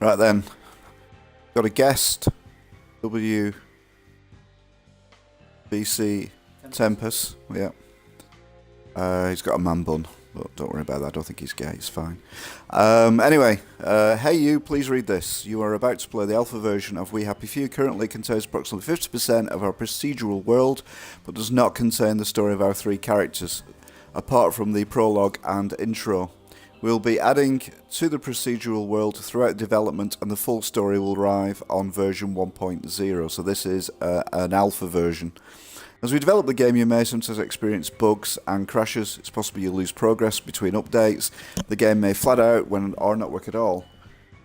Right then. Got a guest. WBC Tempest. Yeah. He's got a man bun. But don't worry about that. I don't think he's gay. It's fine. Anyway, hey you, please read this. You are about to play the alpha version of We Happy Few. Currently contains approximately 50% of our procedural world, but does not contain the story of our three characters, apart from the prologue and intro. We'll be adding to the procedural world throughout development, and the full story will arrive on version 1.0. So this is an alpha version. As we develop the game, you may sometimes experience bugs and crashes. It's possible you lose progress between updates. The game may flat out or not work at all.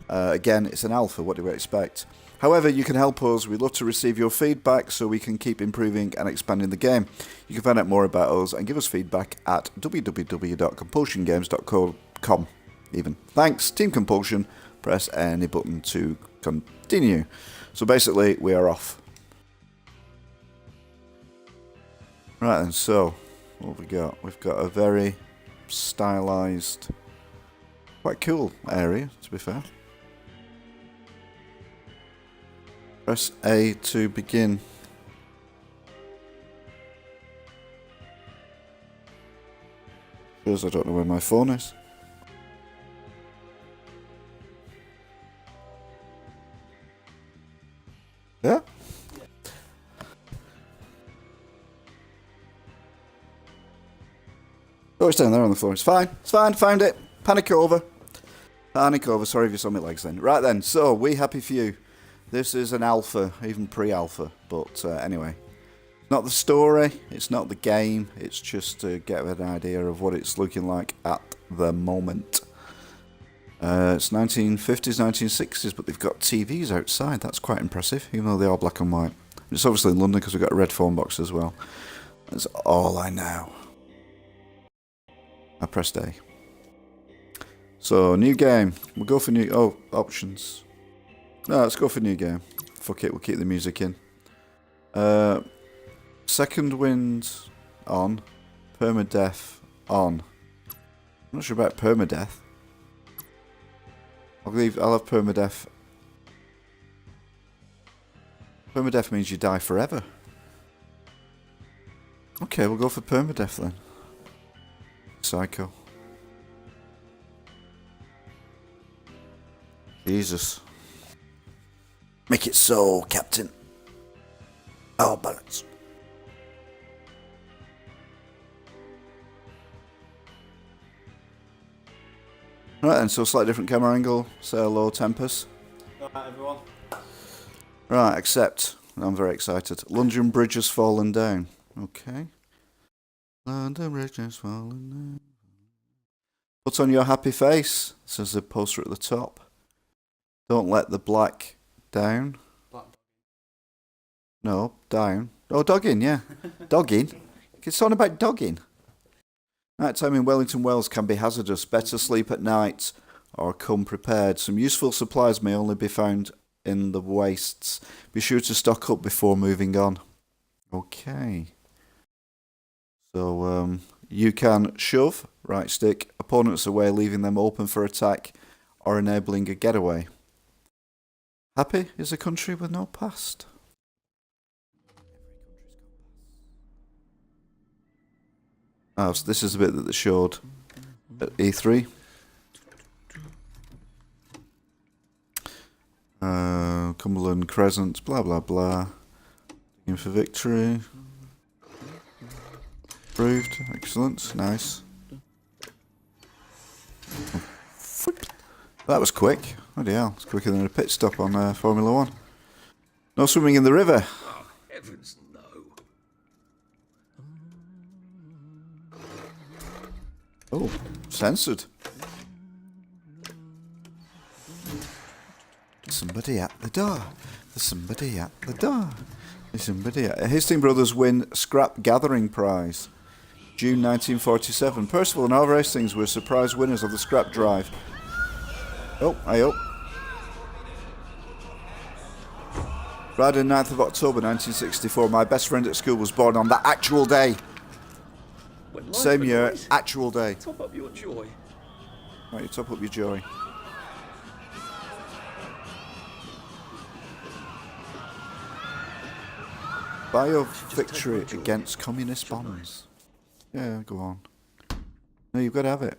Again, it's an alpha, what do we expect? However, you can help us. We'd love to receive your feedback so we can keep improving and expanding the game. You can find out more about us and give us feedback at www.compulsiongames.com. Even. Thanks, Team Compulsion. Press any button to continue. So basically, we are off. Right then, so what have we got? We've got a very stylised, quite cool area, to be fair. Press A to begin. Because I don't know where my phone is. Yeah? Oh, it's down there on the floor. It's fine. It's fine. Found it. Panic over. Panic over. Sorry if you saw my legs then. Right then. So, We Happy Few. This is an alpha, even pre-alpha. But anyway. Not the story. It's not the game. It's just to get an idea of what it's looking like at the moment. It's 1950s, 1960s, but they've got TVs outside. That's quite impressive, even though they are black and white. It's obviously in London because we've got a red phone box as well. That's all I know. I pressed A. So, new game. We'll go for new... Oh, options. No, let's go for new game. Fuck it, we'll keep the music in. Second wind on. Permadeath on. I'm not sure about permadeath. I'll have permadeath. Permadeath means you die forever. Okay, we'll go for permadeath then. Psycho. Jesus. Make it so, Captain. Oh, balance. Right then, so slightly different camera angle. Say hello, Tempest. Alright, everyone. Right, accept. I'm very excited. London Bridge has fallen down. Okay. London Bridge has fallen down. Put on your happy face, says the poster at the top. Don't let the black down. Black. No, down. Oh, dogging, yeah. Dogging? It's on about dogging. Night time in Wellington Wells can be hazardous. Better sleep at night or come prepared. Some useful supplies may only be found in the wastes. Be sure to stock up before moving on. Okay. So, you can shove, right stick, opponents away, leaving them open for attack or enabling a getaway. Happy is a country with no past. Oh, so this is the bit that they showed at E3. Cumberland Crescent, blah blah blah. In for victory. Approved, excellent, nice. That was quick. Bloody hell, it's quicker than a pit stop on Formula 1. No swimming in the river. Oh, heavens no. Oh, censored. Somebody at the door. There's somebody at the door. There's somebody at... Hastings Brothers win Scrap Gathering Prize. June 1947. Percival and Oliver Hastings were surprise winners of the scrap drive. Oh, I hope. Friday 9th of October 1964. My best friend at school was born on that actual day. Same year, actual day. Top up your joy. Right, you top up your joy. Buy your victory against communist bonds. Yeah, go on. No, you've got to have it.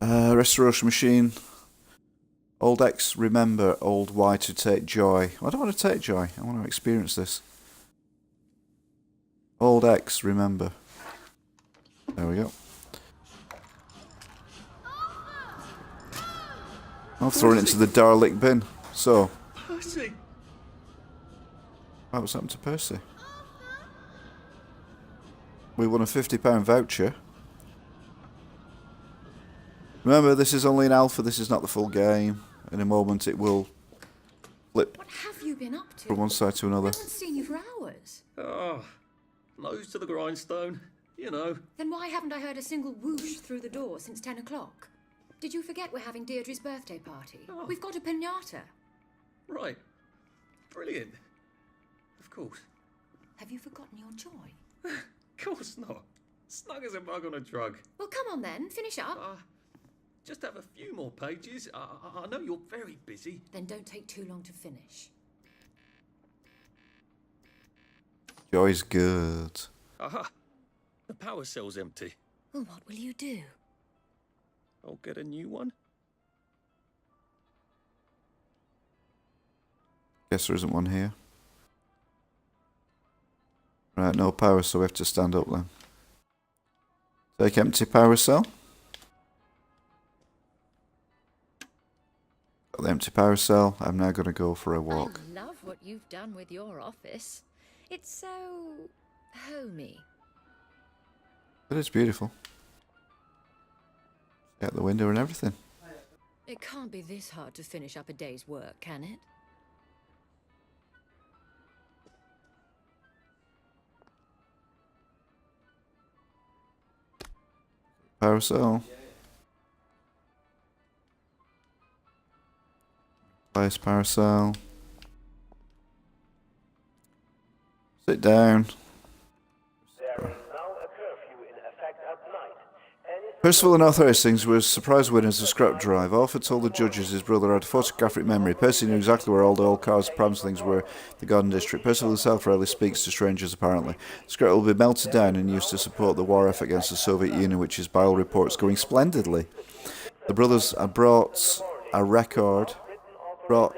Restoration machine. Old X, remember. Old Y to take joy. I don't want to take joy. I want to experience this. Old X, remember. There we go. I'll throw it into the derelict bin. So. Percy! What's happened to Percy? We won a £50 voucher. Remember, this is only an alpha, this is not the full game. In a moment it will flip What have you been up to? from one side to another. I haven't seen you for hours. Oh, nose to the grindstone, you know. Then why haven't I heard a single whoosh through the door since 10 o'clock? Did you forget we're having Deirdre's birthday party? Oh. We've got a piñata. Right. Brilliant. Of course. Have you forgotten your joy? Of course not. Snug as a bug on a drug. Well, come on then, finish up. Just have a few more pages. I know you're very busy. Then don't take too long to finish. Joy's good. Aha! The power cell's empty. Well, what will you do? I'll get a new one. Guess there isn't one here. Right, no power, so we have to stand up then. Take empty power cell. Got the empty power cell. I'm now going to go for a walk. I love what you've done with your office. It's so homey. It is beautiful. Out the window and everything. It can't be this hard to finish up a day's work, can it? Power cell. Place power cell. Sit down. There is now a curfew in effect at night. Percival and Arthur Hastings were surprise winners of Scrap Drive. Arthur told the judges his brother had a photographic memory. Percy knew exactly where all the old cars and prams things were, the Garden District. Percival himself rarely speaks to strangers, apparently. Scrap will be melted down and used to support the war effort against the Soviet Union, which is, by all reports, going splendidly. The brothers had brought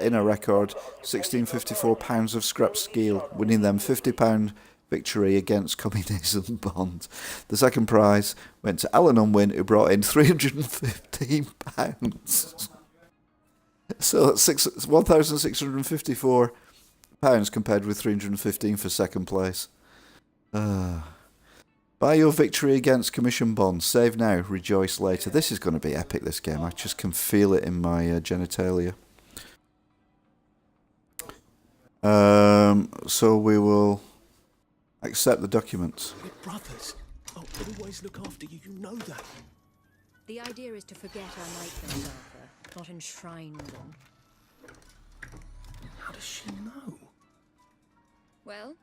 in a record, 1654 pounds of scrap steel, winning them £50 victory against communism bond. The second prize went to Alan Unwin, who brought in £315. So that's £1,654 compared with 315 for second place. Buy your victory against commission bonds. Save now, rejoice later. This is going to be epic, this game. I just can feel it in my genitalia. So we will accept the documents. We're brothers. I'll always look after you, you know that. The idea is to forget our nightmares, Arthur, not enshrine them. How does she know? Well,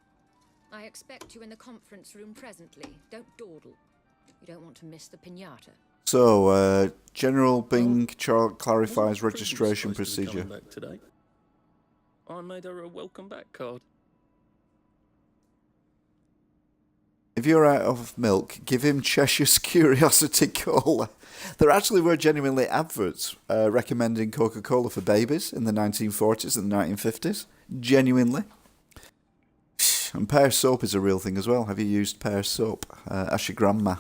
I expect you in the conference room presently. Don't dawdle. You don't want to miss the piñata. So, General Bing clarifies Wasn't registration supposed to be procedure. coming back today. I made her a welcome back card. If you're out of milk, give him Cheshire's Curiosity Cola. There actually were genuinely adverts recommending Coca-Cola for babies in the 1940s and the 1950s. Genuinely. And Pear soap is a real thing as well. Have you used Pear soap? Ask your grandma.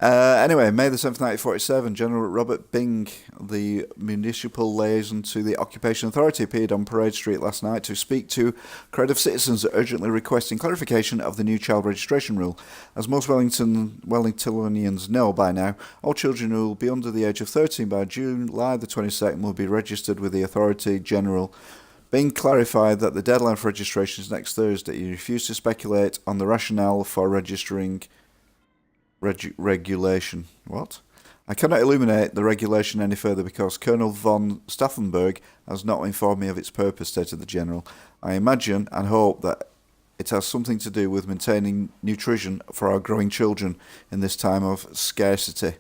Anyway, May the 7th, 1947, General Robert Bing, the municipal liaison to the Occupation Authority, appeared on Parade Street last night to speak to a crowd of citizens urgently requesting clarification of the new child registration rule. As most Wellingtonians know by now, all children who will be under the age of 13 by July the 22nd will be registered with the Authority General. Bing clarified that the deadline for registration is next Thursday. He refused to speculate on the rationale for registering regulation. What? I cannot illuminate the regulation any further because Colonel von Stauffenberg has not informed me of its purpose, stated the General. I imagine and hope that it has something to do with maintaining nutrition for our growing children in this time of scarcity.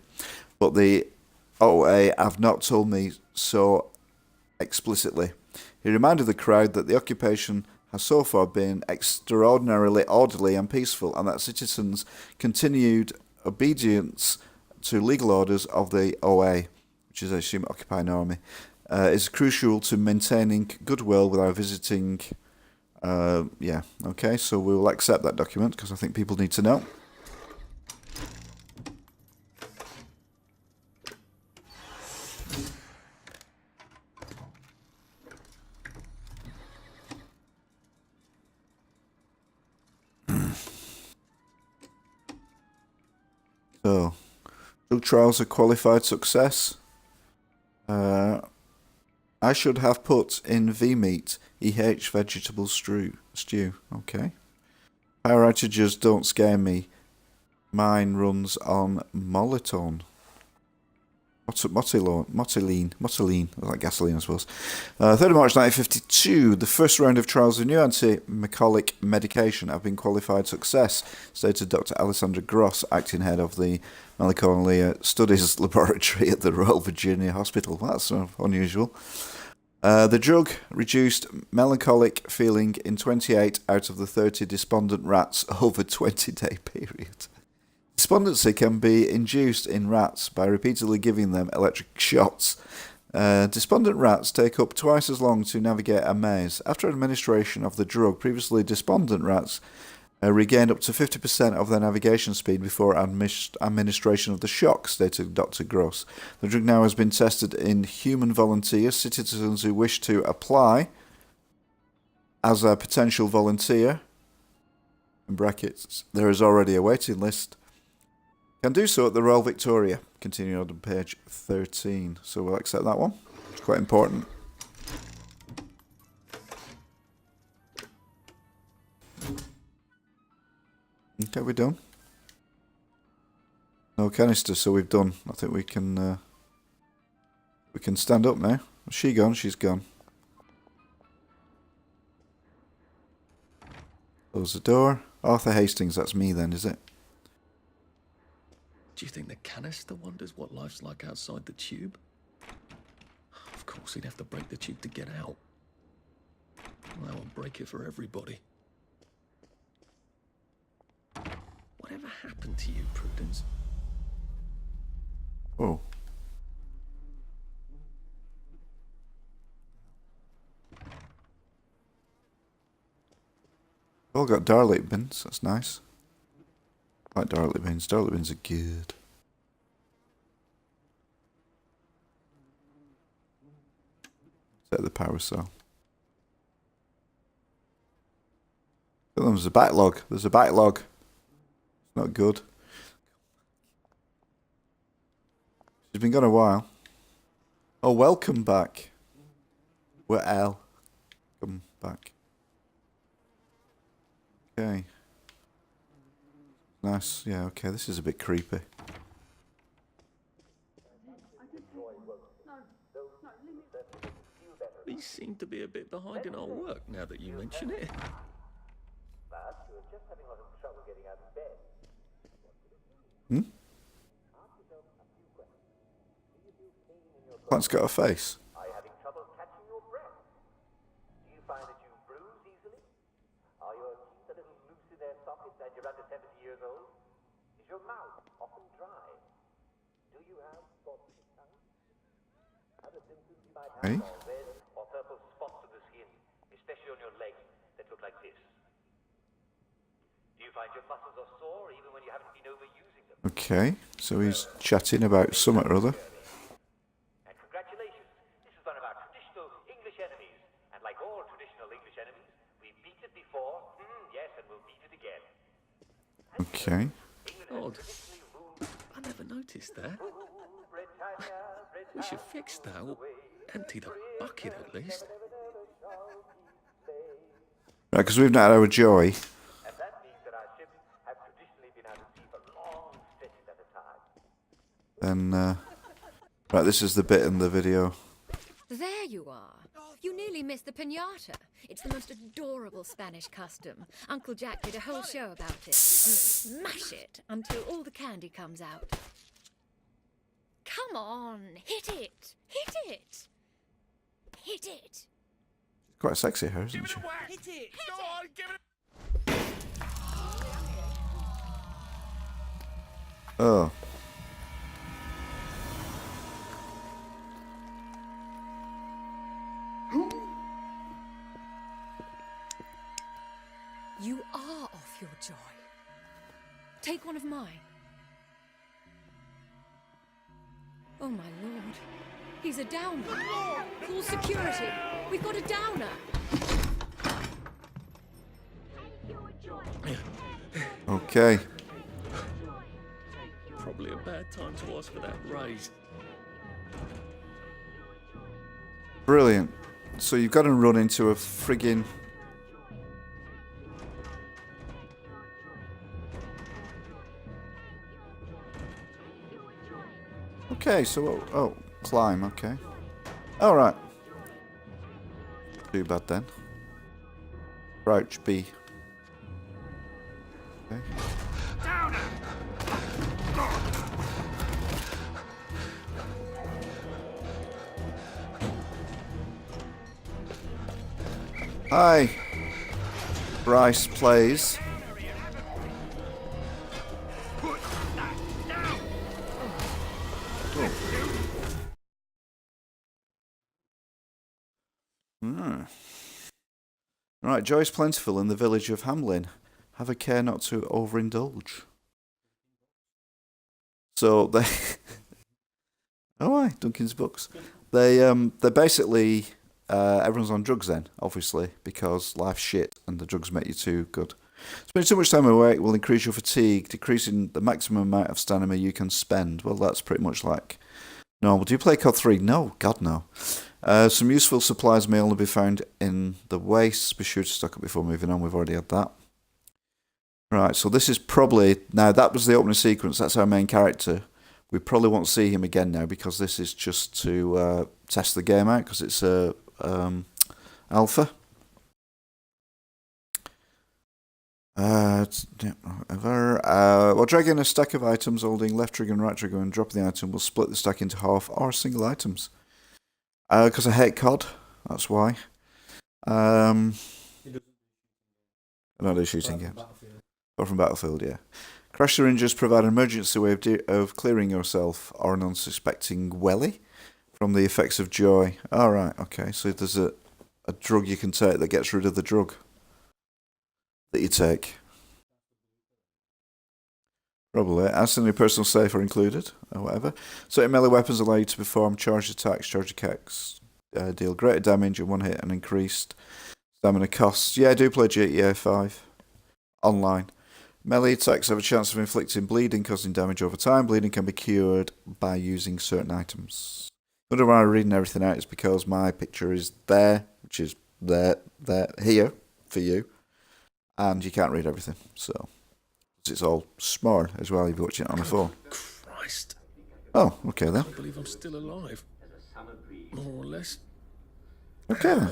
But the OA have not told me so explicitly. He reminded the crowd that the occupation has so far been extraordinarily orderly and peaceful, and that citizens' continued obedience to legal orders of the OA, which is, I assume, Occupying Army, is crucial to maintaining goodwill with our visiting. Yeah, okay, so we will accept that document because I think people need to know. So, drug trials a qualified success. I should have put in V-meat, EH vegetable stew. Okay. Power outages don't scare me. Mine runs on Molotone. Motiline, like gasoline, I suppose. 3rd of March 1952, the first round of trials of new anti-mycolic medication have been qualified success, stated Dr. Alessandra Gross, acting head of the Melancholia Studies Laboratory at the Royal Virginia Hospital. That's unusual. The drug reduced melancholic feeling in 28 out of the 30 despondent rats over a 20-day period. Despondency can be induced in rats by repeatedly giving them electric shots. Despondent rats take up twice as long to navigate a maze. After administration of the drug, previously despondent rats regained up to 50% of their navigation speed before administration of the shock, stated Dr. Gross. The drug now has been tested in human volunteers. Citizens who wish to apply as a potential volunteer, in brackets, there is already a waiting list, can do so at the Royal Victoria, continuing on page 13. So we'll accept that one. It's quite important. Okay, we're done. No canister, so we've done. I think we can stand up now. Is she gone? She's gone. Close the door. Arthur Hastings, that's me then, is it? Do you think the canister wonders what life's like outside the tube? Of course, he'd have to break the tube to get out. Well, that would break it for everybody. Whatever happened to you, Prudence? Oh. All got Dalek bins, that's nice. I like Dalek bins. Dalek bins are good. Set the power cell. Oh, there's a backlog. There's a backlog. It's not good. She's been gone a while. Oh, welcome back. We're Al. Come back. Okay. Nice. Yeah, okay, this is a bit creepy. We seem to be a bit behind in our work now that you mention it. But you're just having a lot of trouble getting out of bed. Hmm? Plant's got a face. Are you having trouble catching your breath? Do you find that you bruise easily? Are your teeth a little loose in their sockets and you're under 70 years old? Is your mouth often dry? Do you have spotty tongue? Other symptoms you might have Hey? are red or purple spots on the skin, especially on your legs that look like this. Do you find your muscles are sore even when you haven't been overusing them? Okay, so he's chatting about something or other. And congratulations, this is one of our traditional English enemies. And like all traditional English enemies, we beat it before, yes, and we'll beat it again. Okay. Odd. I never noticed that. We should fix that, or empty the bucket at least. Right, because we've not had our joy. And that means that our ships have traditionally been out at sea for long stretches at a time. Then, right, this is the bit in the video. There you are. You nearly missed the piñata. It's the most adorable Spanish custom. Uncle Jack did a whole show about it. You smash it until all the candy comes out. Come on, hit it! Hit it! Hit it! Quite sexy, her, isn't she? Hit it! Go on, give it Oh. You are off your joy. Take one of mine. Oh, my lord. He's a downer. Call security. We've got a downer. Okay. Probably a bad time to ask for that raise. Brilliant. So you've got to run into a friggin'... Okay, so... Oh, climb, okay. Alright. Too bad then. Crouch B. Okay. Hi. Bryce plays. Right, joy's plentiful in the village of Hamlin. Have a care not to overindulge. So they... Oh, aye, Duncan's books. They're basically... everyone's on drugs then, obviously, because life's shit and the drugs make you too good. Spending too much time awake will increase your fatigue, decreasing the maximum amount of stamina you can spend. Well, that's pretty much like normal. Do you play COD 3? No, God no. Some useful supplies may only be found in the wastes. Be sure to stock up before moving on. We've already had that. Right, so this is probably... Now, that was the opening sequence. That's our main character. We probably won't see him again now because this is just to test the game out because it's a... alpha. Whatever. While dragging a stack of items, holding left trigger and right trigger and dropping the item will split the stack into half or single items. Because I hate COD, that's why. I don't do shooting games. Apart from Battlefield, yeah. Crash syringes provide an emergency way of clearing yourself or an unsuspecting welly from the effects of joy. Alright, okay. So there's a drug you can take that gets rid of the drug that you take. Probably. Accident and personal safe are included, or whatever. Certain melee weapons allow you to perform charged attacks, charged attacks, deal greater damage in one hit and increased stamina costs. Yeah, I do play GTA 5 online. Melee attacks have a chance of inflicting bleeding, causing damage over time. Bleeding can be cured by using certain items. The reason why I'm reading everything out is because my picture is there, which is there, here, for you. And you can't read everything, so... It's all small as well if you're watching it on a phone. Christ. Oh, okay then. I can't believe I'm still alive. More or less. Okay then.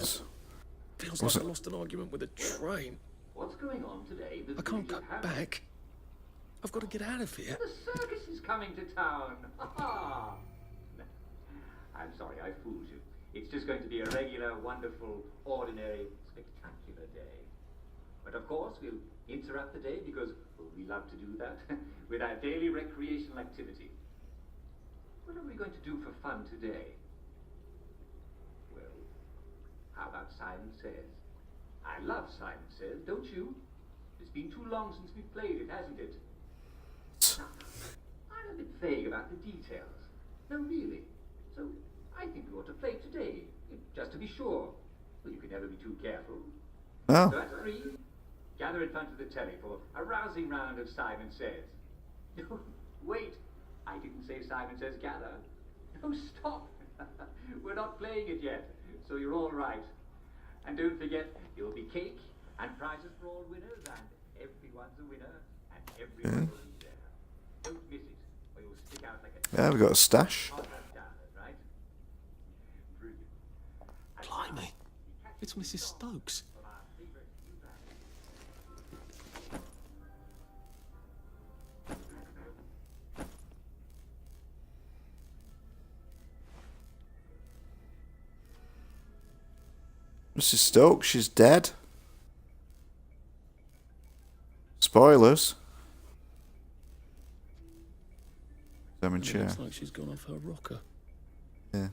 Feels like I lost an argument with a train. What's going on today? I can't go back. I've got to get out of here. The circus is coming to town. I'm sorry, I fooled you. It's just going to be a regular, wonderful, ordinary, spectacular day. But of course, we'll interrupt the day because we love to do that with our daily recreational activity. What are we going to do for fun today? Well, how about Simon Says? I love Simon Says, don't you? It's been too long since we played it, hasn't it? I'm a bit vague about the details. No, really. So, I think we ought to play today, just to be sure. Well, you can never be too careful. Oh. So at 3, gather in front of the telly for a rousing round of Simon Says. No, wait. I didn't say Simon Says gather. No, stop. We're not playing it yet, so you're all right. And don't forget, there'll be cake and prizes for all winners, and everyone's a winner, and everyone will be there. Don't miss it, or you'll stick out like a... Yeah, we've got a stash. Right? Brilliant. Blimey. It's Mrs. Stokes. Mrs. Stokes, she's dead. Spoilers. Examine It chair. looks like she's gone off her rocker. Yeah.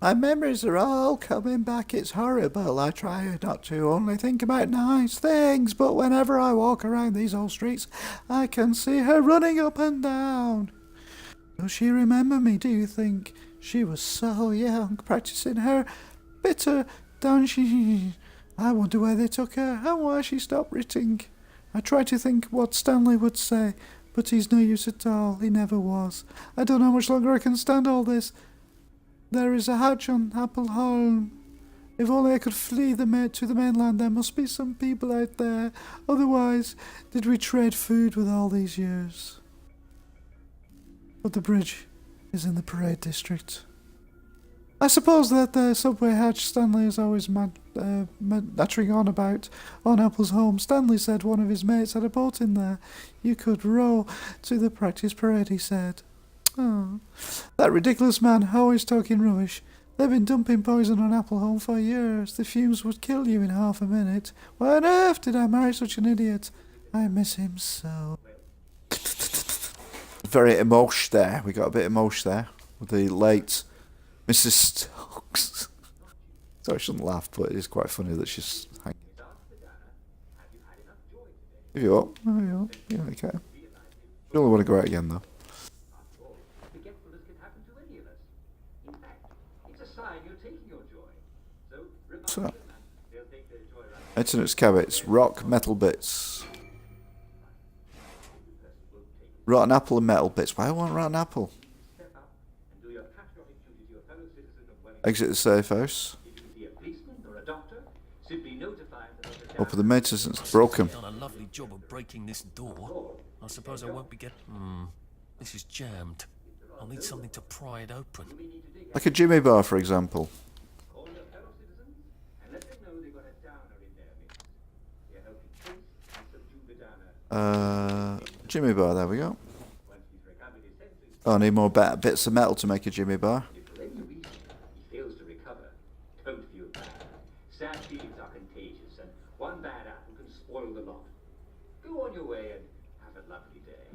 My memories are all coming back. It's horrible. I try not to only think about nice things, but whenever I walk around these old streets, I can see her running up and down. Does she remember me, do you think? She was so young, practicing her bitter, don't she? I wonder where they took her and why she stopped writing. I try to think what Stanley would say, but he's no use at all. He never was. I don't know how much longer I can stand all this. There is a hatch on Appleholm. If only I could flee to the mainland. There must be some people out there. Otherwise, did we trade food with all these years? But the bridge is in the parade district. I suppose that the subway hatch Stanley is always nattering on about on Appleholm. Stanley said one of his mates had a boat in there. You could row to the practice parade, he said. Oh, that ridiculous man, always talking rubbish. They've been dumping poison on Appleholm for years. The fumes would kill you in half a minute. Why on earth did I marry such an idiot? I miss him so. Very emotion there. We got a bit emotion there with the late Mrs. Stokes. So I shouldn't laugh, but it is quite funny that she's hanging. If you up, yeah, okay. You only want to go out again though. Forgetfulness can happen to any of us. In fact, it's a sign you're taking your joy. So, So, remind them, they'll take their joy right. Eton's Cabbits, rock, metal bits. Rotten apple and metal bits. Why do I want rotten apple? Step up and do your patriotic duty to your fellow citizen of Wellington. Exit the safe house. If you see a policeman or a doctor, simply notify them of the Open the maintenance, it's broken. Done a lovely job of breaking this door. I suppose I won't be this is jammed. I'll need something to pry it open. Like a Jimmy bar, for example. Call your fellow citizens and let them know they've got a downer in their midst. They're helping trace and subdue the downer. Jimmy bar, there we go. Once he's recovered his senses, Oh, I need more bits of metal to make a Jimmy bar. if for any reason he fails to recover, don't feel bad. Sad feelings are contagious, and one bad apple can spoil the lot. Go on your way and have a lovely day.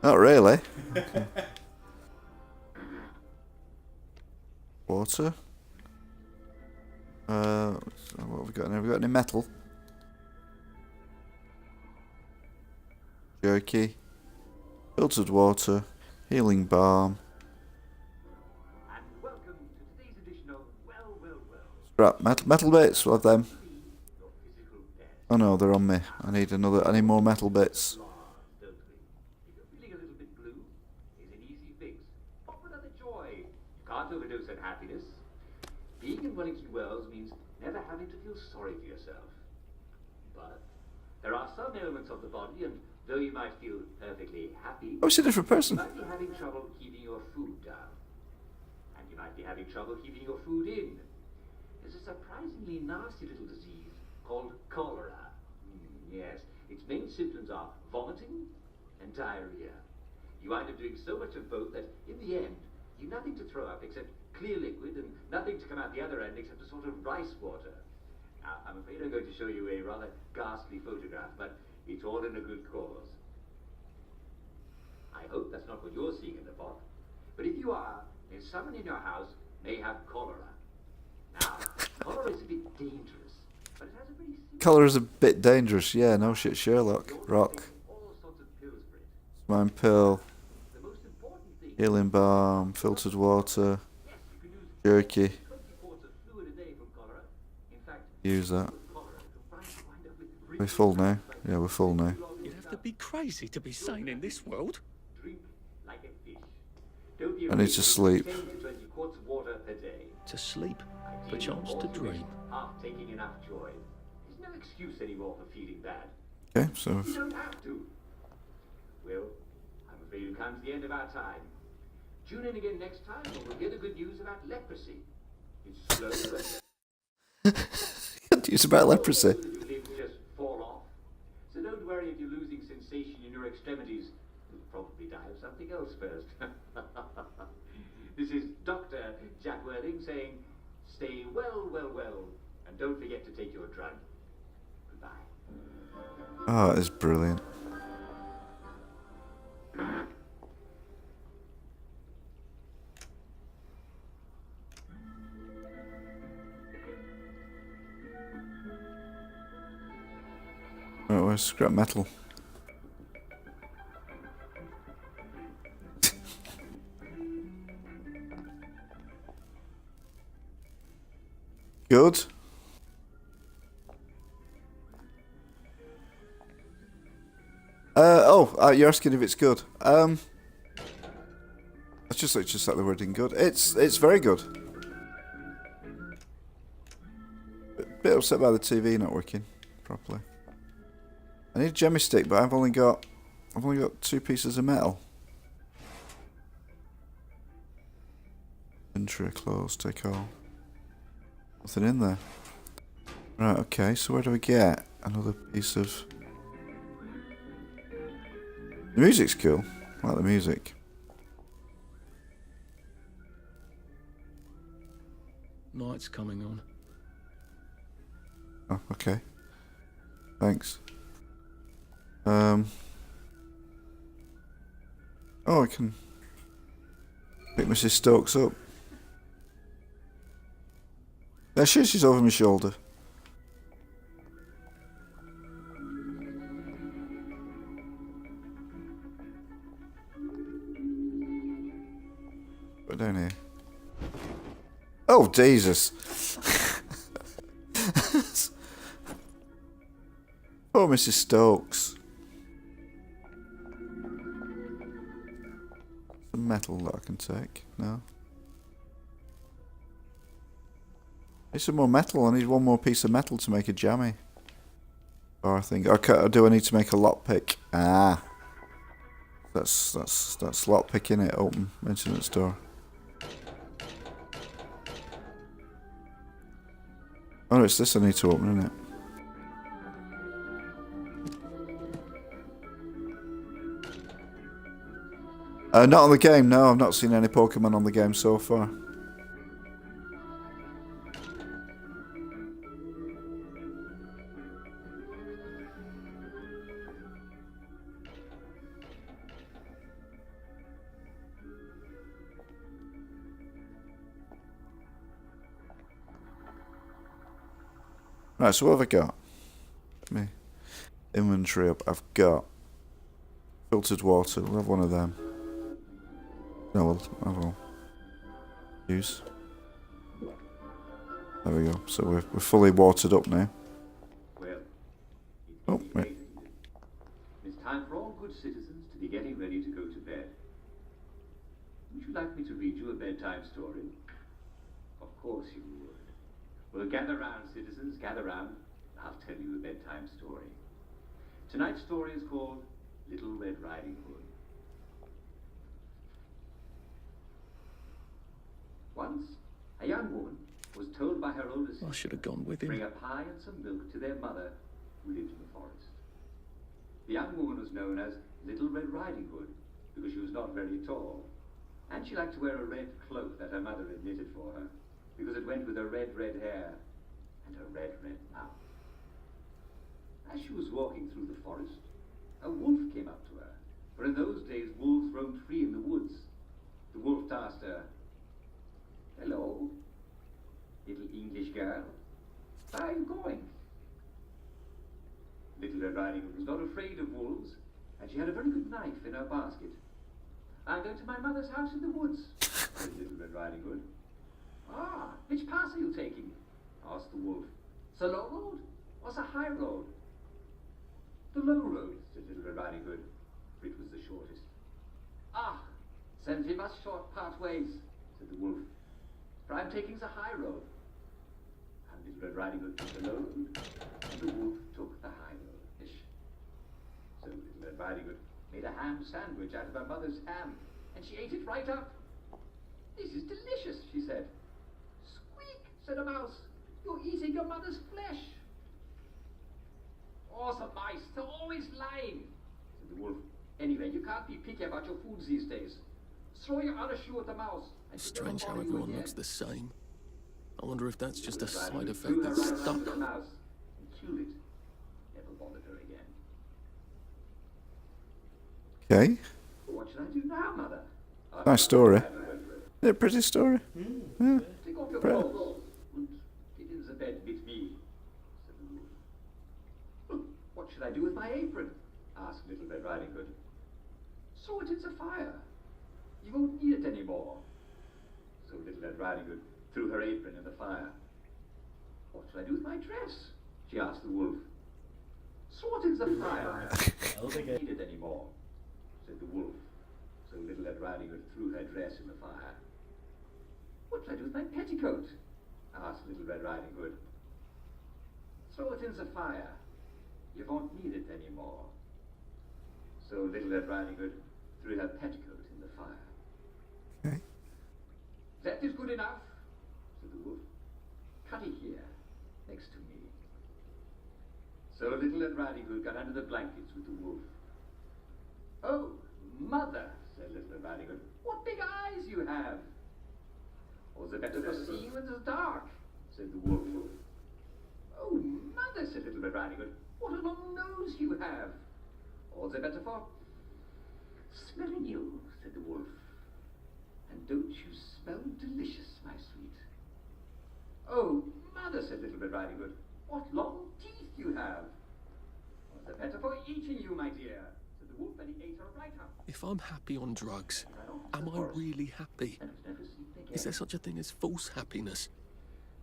Not really. Water. What have we got? Have we got any metal? Jerky. Filtered water. Healing balm. And welcome to today's edition of Well. Scrap metal bits. We'll have them. Your physical best. Oh no, they're on me. I need more metal bits. Don't we? If you're feeling a little bit blue, here's an easy fix. Pop another joy. You can't overdose on happiness. Being in Wellington Wells means never having to feel sorry for yourself. But there are some ailments of the body, and though you might feel perfectly happy, Oh, it's a different you person. might be having trouble keeping your food down. And you might be having trouble keeping your food in. There's a surprisingly nasty little disease called cholera. Yes, its main symptoms are vomiting and diarrhea. You wind up doing so much of both that in the end, you've nothing to throw up except clear liquid and nothing to come out the other end except a sort of rice water. Now, I'm afraid I'm going to show you a rather ghastly photograph, but it's all in a good cause. I hope that's not what you're seeing in the pot. But if you are, then someone in your house may have cholera. Now, cholera is a bit dangerous, but it has a very simple... Colour is a bit dangerous. Yeah, no shit, Sherlock. Rock. all sorts of pills for it. Mine pill. The most important thing... Healing balm. Filtered water. Yes, you can use Jerky. 20 quarts of fluid a day from cholera. In fact, Use that. with cholera, you'll wind up with We're full now. Yeah, we're full now. You'd have to be crazy to be sane in this world. drink like a fish. Don't be I need afraid to sleep. 10 to 20 quarts of water per day. To sleep, Ideally, perchance to also dream. half taking enough joy. There's no excuse anymore for feeling bad. Okay, so You don't have to. Well, I'm afraid we've come to the end of our time. Tune in again next time when we'll hear the good news about leprosy. It's slow, but it's about leprosy. your limbs just fall off. So don't worry if you're losing sensation in your extremities You'll probably die of something else first. This is Dr. Jack Worthing saying, stay well, well, well, and don't forget to take your drug. Goodbye. Oh, it's brilliant. Right, where's scrap metal? Good. You're asking if it's good. It's just like the wording good. It's very good. Bit upset by the TV not working properly. I need a gemmy stick, but I've only got 2 pieces of metal. Inventory closed, take all. Nothing in there. Right, okay, so where do we get another piece of... The music's cool. I like the music. Night's coming on. Oh, okay. Thanks. Oh, I can pick Mrs. Stokes up. There she is, she's over my shoulder. Put down here. Oh, Jesus. Oh, Mrs. Stokes. Some metal that I can take. No. Need some more metal. I need one more piece of metal to make a jammy. Or I think. Okay, do I need to make a lockpick? Ah. That's lockpicking it. Open maintenance door. Oh, it's this I need to open, isn't it? Not on the game, no. I've not seen any Pokemon on the game so far. Right, so what have I got? Let me inventory up. I've got filtered water. We'll have one of them. No, I will use. There we go. So we're fully watered up now. Well, Oh, wait. it's time for all good citizens to be getting ready to go to bed. Would you like me to read you a bedtime story? Of course you would. Well, gather round, citizens, gather round. I'll tell you a bedtime story. Tonight's story is called Little Red Riding Hood. Once, a young woman was told by her older I sister should have gone with to bring him. a pie and some milk to their mother, who lived in the forest. The young woman was known as Little Red Riding Hood because she was not very tall, and she liked to wear a red cloak that her mother had knitted for her because it went with her red hair and her red mouth. As she was walking through the forest, a wolf came up to her, for in those days wolves roamed free in the woods. The wolf asked her, "Hello, little English girl, where are you going?" Little Red Riding Hood was not afraid of wolves, and she had a very good knife in her basket. "I'm going to my mother's house in the woods," said Little Red Riding Hood. "Ah, which path are you taking?" asked the wolf. "The low road or the high road?" "The low road," said Little Red Riding Hood, for it was the shortest. "Ah, then we must short part ways," said the wolf, "for I'm taking the high road." And Little Red Riding Hood took the low road, and the wolf took the high road. Ish. So Little Red Riding Hood made a ham sandwich out of her mother's ham, and she ate it right up. "This is delicious," she said. "Squeak," said a mouse, "you're eating your mother's flesh." "Oh, the mice, they're always lying," said the wolf. Anyway, you can't be picky about your foods these days. Throw your other shoe at the mouse. And she'll Strange never how bother you everyone again. looks the same. I wonder if that's just a Little side Riding Hood effect threw her that's right around stuck. the mouse and chewed it. Never bothered her again. Okay. What should I do now, Mother? Nice story. Isn't it a pretty story? Yeah. Take off your Pretty. clothes and get into the bed with me, said the wolf. What should I do with my apron? Asked Little Red Riding Hood. Throw it into the fire. You won't need it anymore. So Little Red Riding Hood threw her apron in the fire. What should I do with my dress? She asked the wolf. Throw it into the fire. You won't need it anymore, said the wolf. So Little Red Riding Hood threw her dress in the fire. What should I do with my petticoat? Asked Little Red Riding Hood. Throw it in the fire. You won't need it anymore. So Little Red Riding Hood threw her petticoat in the fire. Okay. That is good enough, said the wolf. Cut it here, next to me. So Little Red Riding Hood got under the blankets with the wolf. Oh, Mother, said Little Red Riding Hood, what big eyes you have! Or the better for seeing in the dark, said the wolf. Oh, Mother, said Little Red Riding Hood, what a long nose you have! Or the better for smelling you, said the wolf. And don't you smell delicious, my sweet? Oh, Mother, said Little Red Riding Hood, what long teeth you have! Or the better for eating you, my dear, said the wolf, and he ate her right up. If I'm happy on drugs, Right off am the I forest, really happy? and was never seen again. Is there such a thing as false happiness?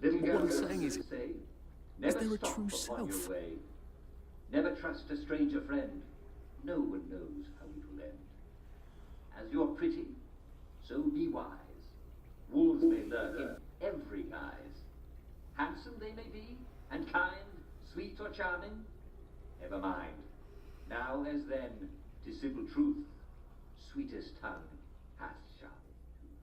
Little What girl I'm goes saying to is, say, never there a stop true upon self? your way. Never trust a stranger friend. No one knows how it will end. As you're pretty, so be wise. Wolves may lurk in every guise. Handsome they may be, and kind, sweet or charming. Never mind. Now as then, 'tis simple truth. Sweetest tongue hath sharpest tooth.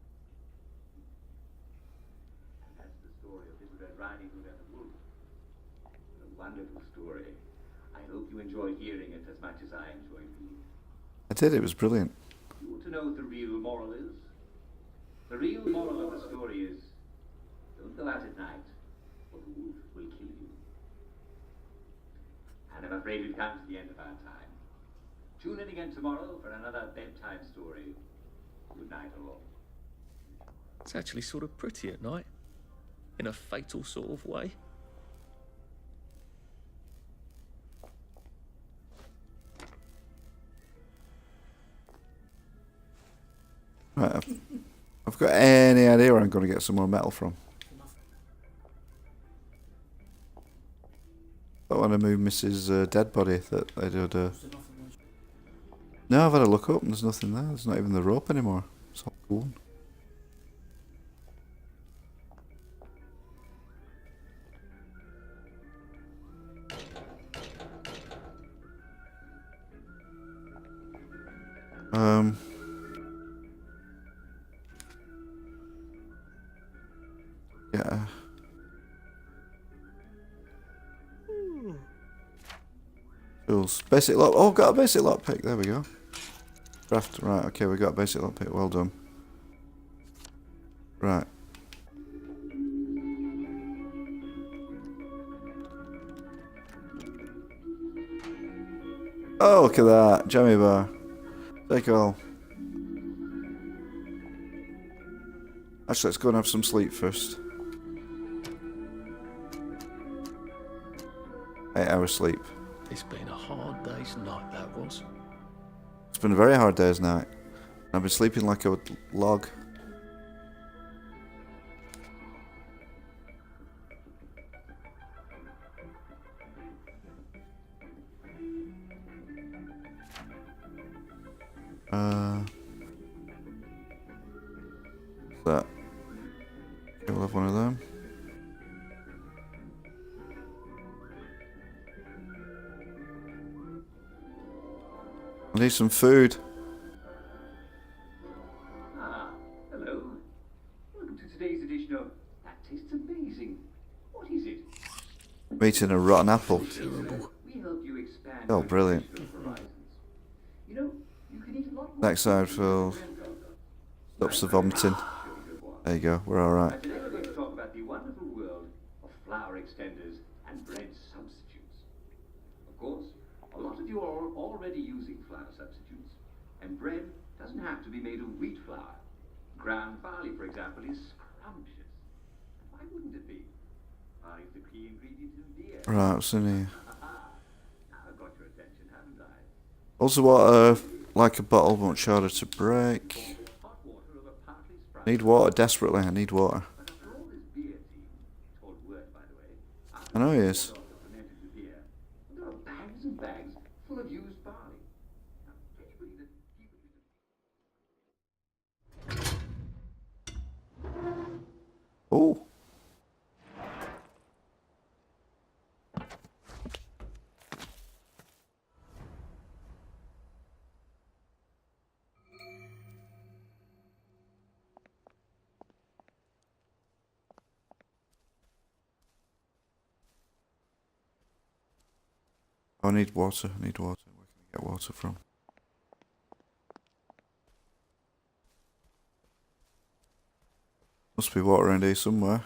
And that's the story of Little Red Riding Hood and the wolf. A wonderful story. I hope you enjoyed hearing it as much as I enjoyed reading it. I did. It was brilliant. You want to know what the real moral is? The real moral of the story is, don't go out at night, or the wolf will kill you. And I'm afraid we've come to the end of our time. Tune in again tomorrow for another bedtime story. Good night, all. It's actually sort of pretty at night, in a fatal sort of way. Right, I've got any idea where I'm going to get some more metal from. I want to move Mrs. Dead Body that they did. No, I've had a look up and there's nothing there. There's not even the rope anymore. It's all gone. Yeah. Tools. Basic lock. Oh, got a basic lockpick. There we go. Craft. Right. Okay, we got a basic lockpick. Well done. Right. Oh, look at that. Jammy bar. Take all. Actually, let's go and have some sleep first. 8 hours sleep. It's been a hard day's night, that was. It's been a very hard day's night. I've been sleeping like a log. What's that? Okay, we'll have one of them. I need some food. Ah, hello. Welcome to today's edition of That Tastes Amazing. What is it? I'm eating a rotten apple. Terrible. We help you expand Oh, your brilliant. nutritional horizons. You know, Next side, Phil. Stops the vomiting. There you go. We're all right. Today we're going to talk about the wonderful world of flour extenders and bread substitutes. Of course, a lot of you are already using flour substitutes, and bread doesn't have to be made of wheat flour. Ground barley, for example, is scrumptious. Why wouldn't it be? Barley's the key ingredient in beer. Right, what's in here? I've got your attention, haven't I? Also, water, like a bottle, much harder to break. Hot water over partly sprouted. Need water desperately. I need water. But after all this beer team, old word by the way, I know he is. after fermented the beer, there are bags and bags full of used barley. Now, can you believe that people used to Oh. I need water. I need water. Where can I get water from? Must be water around here somewhere.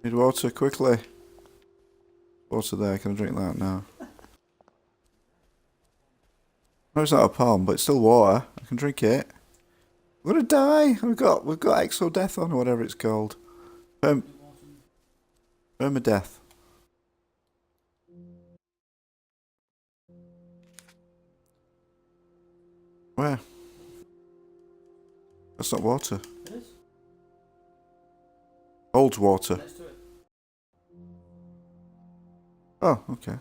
Need water quickly. Water there. Can I drink that now? No, it's not a palm, but it's still water. I can drink it. We're gonna die. We've got exo death on or whatever it's called. Permadeath. Where? That's not water. It is. Old water. Next to it. Oh, okay.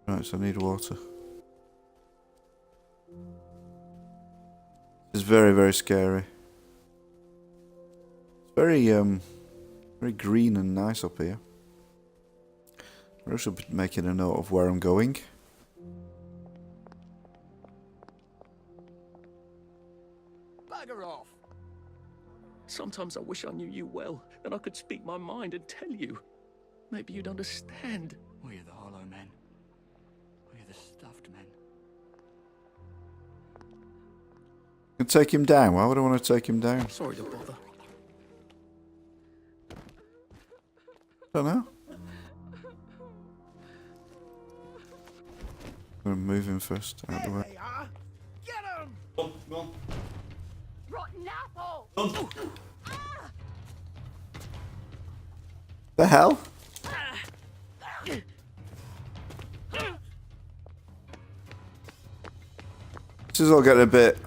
Right, so I need water. It's very, very scary. It's very, very green and nice up here. I also be making a note of where I'm going. Bugger off! Sometimes I wish I knew you well, and I could speak my mind and tell you. Maybe you'd understand. We're the Hollow Men. We're the Stuffed Men. I can take him down. Why would I want to take him down? Sorry to bother. Don't know. I'm gonna move him first out the way. Go on. Rotten apple! The hell? This is all getting a bit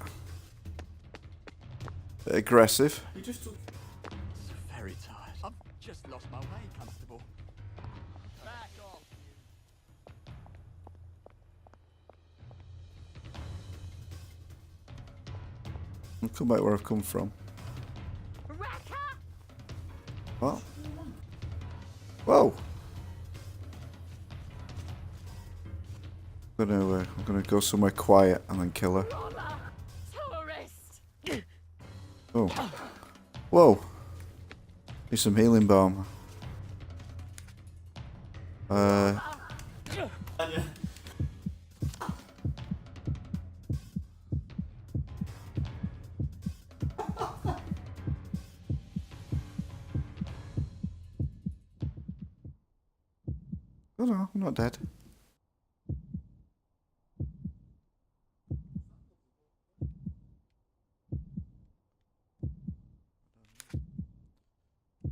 aggressive. You just took... Very tired. I've just lost my way, Constable. Back off, I'll come back where I've come from. What? Whoa! I'm gonna go somewhere quiet and then kill her. Tourist! Oh. Whoa! Need some healing balm. Oh no, I'm not dead.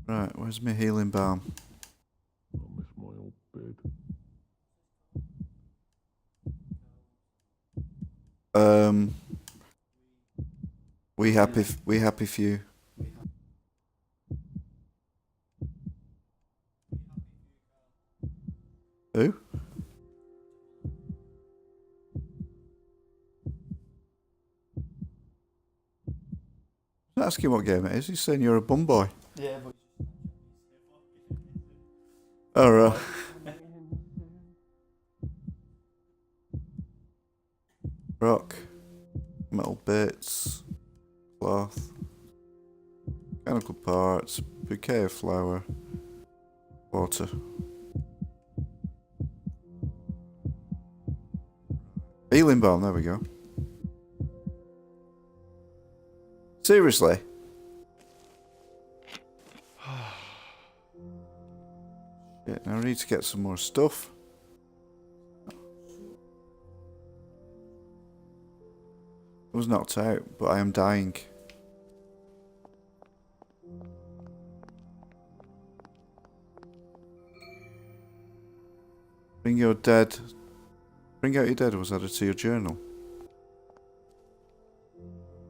Right, where's my healing balm? I miss my old bed. We happy few. Who? I'm not asking what game it is. He's saying you're a bum boy. Yeah, but... Alright. Rock. metal bits, cloth, mechanical parts, bouquet of flower, water. Healing balm, there we go. Seriously? Shit, now I need to get some more stuff. I was knocked out, but I am dying. Bring your dead. Bring out your dead was added to your journal.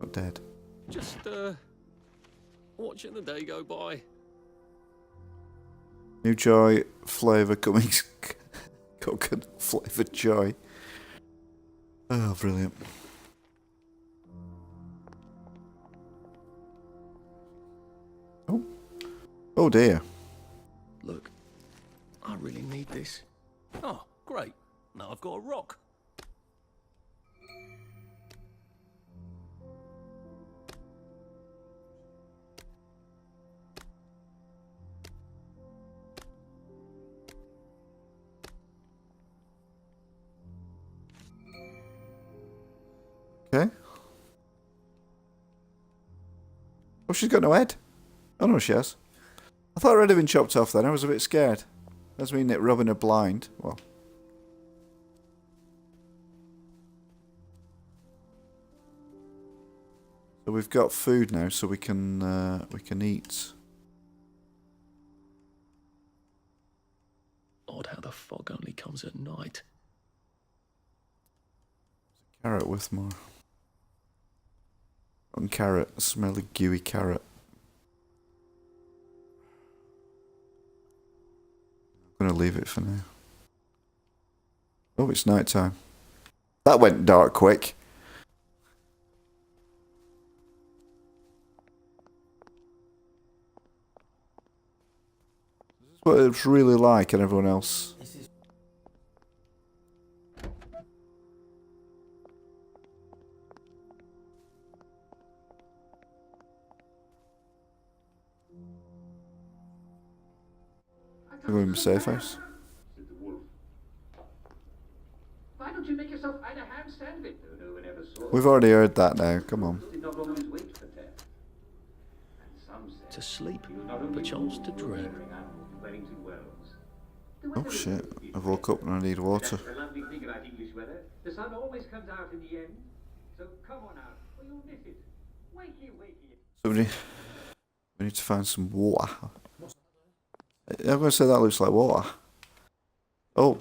Not dead. Just, watching the day go by. New joy flavour coming. Coconut flavoured joy. Oh, brilliant. Oh. Oh dear. Look, I really need this. Oh, great. Now I've got a rock. Okay. Oh, she's got no head. Oh no, she has. I thought her head had been chopped off then. I was a bit scared. Does mean it rubbing her blind. Well. So we've got food now, so we can eat. Odd how the fog only comes at night. Carrot with more. One carrot, smelly gooey carrot. I'm gonna leave it for now. Oh, it's night time. That went dark quick. This is what it's really like, and everyone else. We're in the safe house. Said the wolf. Why don't you make yourself either ham sandwich? No one ever saw. We've already heard that now. Come on. Did not always wait for death. And some said To sleep, he was not only perchance to dream. wearing animals in Wellington Wells. The Oh weather is shit! good, I've woke up and I need water. That's the lovely thing about English weather. The sun always comes out in the end. So come on out, or you'll miss it. Wakey, wakey. So we need to find some water. I'm going to say that looks like water. Oh,